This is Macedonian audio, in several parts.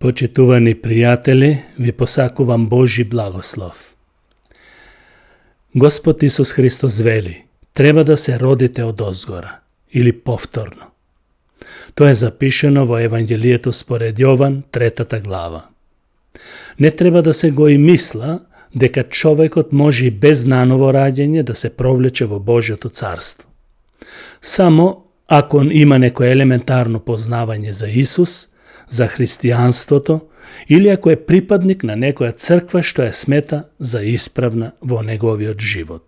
Почитувани пријатели, ви посакувам Божи благослов. Господ Исус Христос вели, треба да се родите одозгора, или повторно. Тоа е запишено во Евангелието според Јован, 3 глава. Не треба да се го и мисла дека човекот може и без наново раѓање да се провлече во Божјото царство. Само ако има некое елементарно познавање за Исус, за христијанството, или ако е припадник на некоја црква што ја смета за исправна во неговиот живот.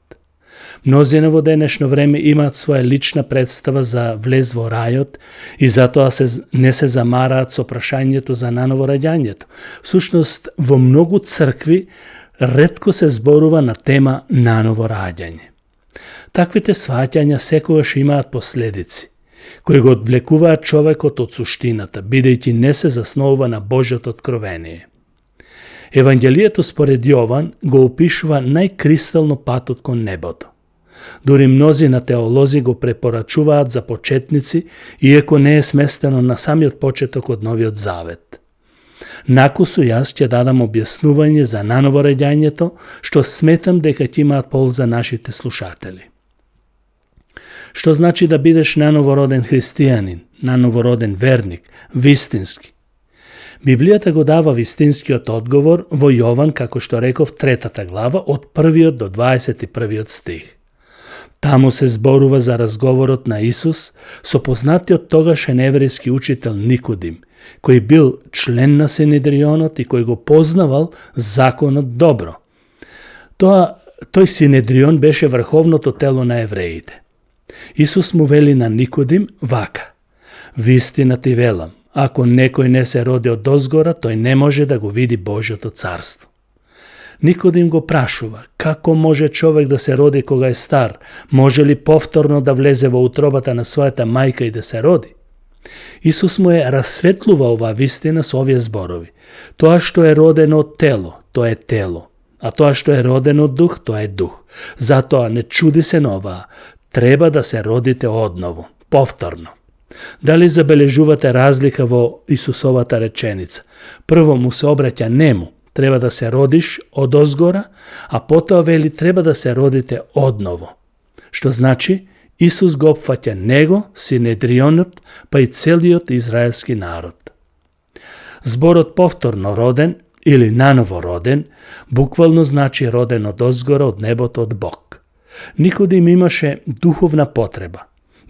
Мнозина во денешно време имаат своја лична представа за влез во рајот и затоа не се замараат со прашањето за наново раѓањето. Всушност, во многу цркви ретко се зборува на тема наново раѓање. Таквите сваќања секогаш имаат последици, кои го одвлекуваат човекот од суштината, бидејќи не се заснова на Божјото откровение. Евангелието според Јован го опишува најкристално патот кон небото. Дури мнозина теолози го препорачуваат за почетници, иако не е сместено на самиот почеток од Новиот Завет. Накусу јас ќе дадам објаснување за наново раѓањето, што сметам дека ќе имаат полза нашите слушатели. Што значи да бидеш нановороден христијанин, нановороден верник, вистински? Библијата го дава вистинскиот одговор во Јован, како што реков, 3 глава, од 1 до 21 стих. Таму се зборува за разговорот на Исус со познатиот тогашен еврејски учител Никодим, кој бил член на Синедрионот и кој го познавал законот добро. Тој Синедрион беше врховното тело на евреите. Исус му вели на Никодим вака: вистина ти велам, ако некој не се роди од озгора, тој не може да го види Божјото царство. Никодим го прашува, како може човек да се роди кога е стар? Може ли повторно да влезе во утробата на својата мајка и да се роди? Исус му е расветлува оваа вистина со овие зборови. Тоа што е родено од тело, тоа е тело, а тоа што е родено од дух, тоа е дух. Затоа не чуди се на оваа, треба да се родите одново, повторно. Дали забележувате разлика во Исусовата реченица? Прво му се обраќа нему, треба да се родиш од озгора, а потоа вели треба да се родите одново. Што значи, Исус го опфаќа него, Синедрионот, па и целиот израелски народ. Зборот повторно роден или наново роден, буквално значи роден од озгора, од небото, од Бог. Никодим имаше духовна потреба,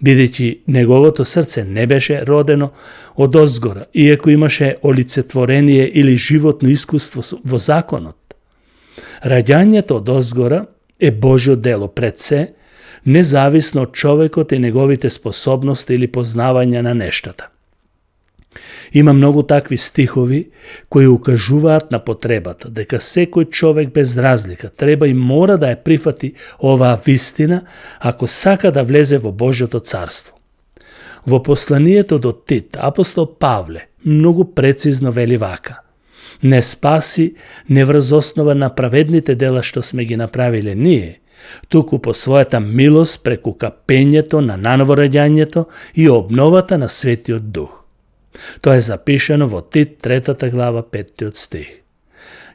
бидејќи неговото срце не беше родено од озгора, иако имаше олицетворение или животно искуство во законот. Раѓањето од озгора е Божјо дело пред се, независно од човекот и неговите способности или познавања на нештата. Има многу такви стихови кои укажуваат на потребата дека секој човек без разлика треба и мора да ја прифати оваа вистина ако сака да влезе во Божјото царство. Во посланието до Тит, апостол Павле многу прецизно вели вака: не спаси не врз основа на праведните дела што сме ги направиле ние, туку по својата милост преку капењето на наново раѓањето и обновата на Светиот Дух. Тоа е запишено во Тит 3 глава 5 стих.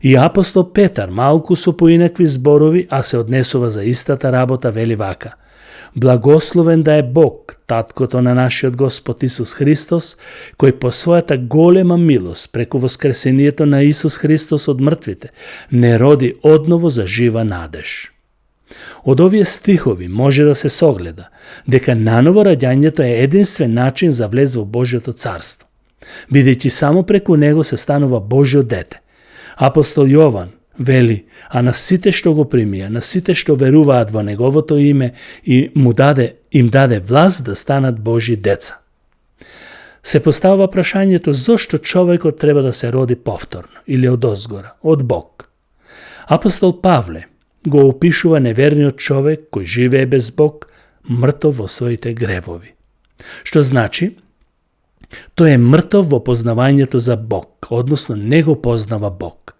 И апостол Петар малку со поинакви зборови, а се однесува за истата работа, вели вака: благословен да е Бог, таткото на нашиот Господ Исус Христос, кој по својата голема милост преку воскресението на Исус Христос од мртвите не роди одново за жива надеж. Од овие стихови може да се согледа дека наново раѓањето е единствен начин за влез во Божјото царство, бидејќи само преку него се станува Божјо дете. Апостол Јован вели: а на сите што го примија, на сите што веруваат во неговото име, и им даде власт да станат Божји деца. Се поставува прашањето зошто човекот треба да се роди повторно или од озгора, од Бог. Апостол Павле го опишува неверниот човек кој живее без Бог, мртов во своите гревови. Што значи? Тој е мртов во познавањето за Бог, односно не го познава Бог.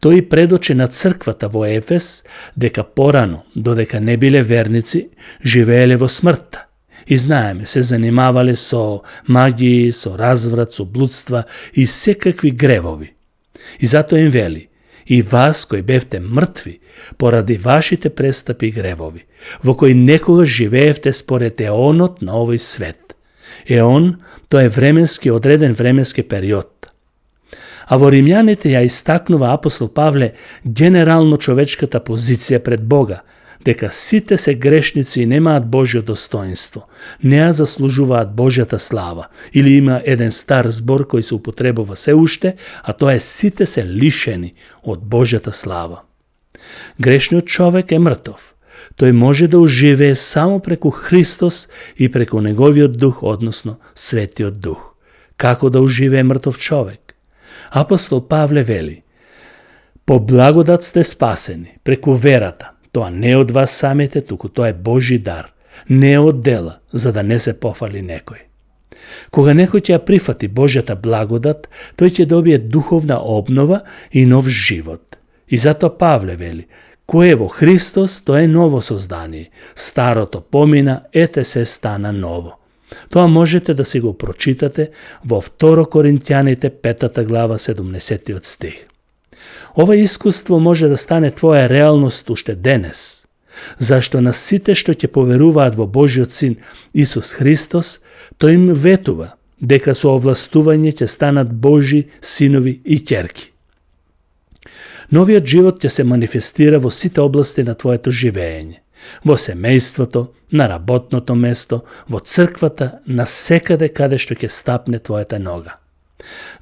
Тој предочи на црквата во Ефес дека порано, додека не биле верници, живееле во смртта И знаеме, се занимавале со магии, со разврат, со блудства и секакви гревови. И затоа им вели: и вас кои бевте мртви поради вашите престапи и гревови, во кои некогаш живеевте според еонот на овој свет. Еон, тоа е временски, одреден временски период. А во Римјаните ја истакнува апостол Павле генерално човечката позиција пред Бога, дека сите се грешници и немаат Божјо достоинство, не ја заслужуваат Божјата слава, или има еден стар збор кој се употребува се уште, а тоа е: сите се лишени од Божјата слава. Грешниот човек е мртов. Тој може да оживее само преку Христос и преку неговиот дух, односно Светиот Дух. Како да оживее мртов човек? Апостол Павле вели: по благодат сте спасени, преку верата. Тоа не е од вас самите, туку тоа е Божи дар. Не е од дела, за да не се пофали некој. Кога некој ќе ја прифати Божјата благодат, тој ќе добие духовна обнова и нов живот. И затоа Павле вели: кој е во Христос, тоа е ново создание. Старото помина, ете се стана ново. Тоа можете да си го прочитате во 2 Коринтјаните 5 глава 70 стих. Ова искуство може да стане твоја реалност уште денес, зашто на сите што ќе поверуваат во Божиот Син Исус Христос, тој им ветува дека со овластување ќе станат Божи синови и ќерки. Новиот живот ќе се манифестира во сите области на твоето живење. Во семејството, на работното место, во црквата, на секаде каде што ќе стапне твојата нога.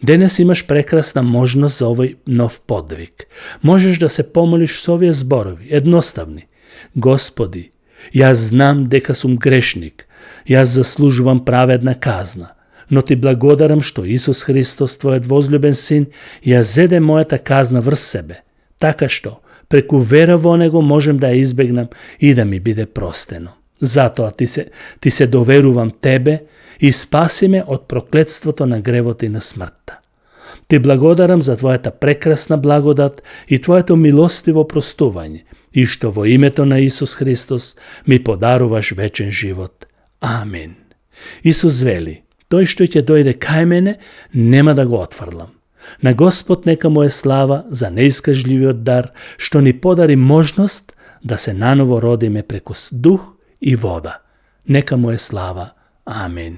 Денес имаш прекрасна можност за овој нов подвиг. Можеш да се помолиш со овие зборови, едноставни. Господи, јас знам дека сум грешник, јас заслужувам праведна казна, но ти благодарам што Исус Христос, твојот возлюбен син, ја зеде мојата казна врз себе, така што преку вера во него можем да ја избегнам и да ми биде простено. Затоа ти се доверувам тебе и спаси ме од проклетството на гревот и на смртта. Ти благодарам за твојата прекрасна благодат и твоето милостиво простување, и што во името на Исус Христос ми подаруваш вечен живот. Амин. Исус вели: тој што ќе дојде кај мене, нема да го отфрлам. На Господ нека му е слава за неискажливиот дар, што ни подари можност да се наново родиме преку дух и вода. Нека му е слава. Амин.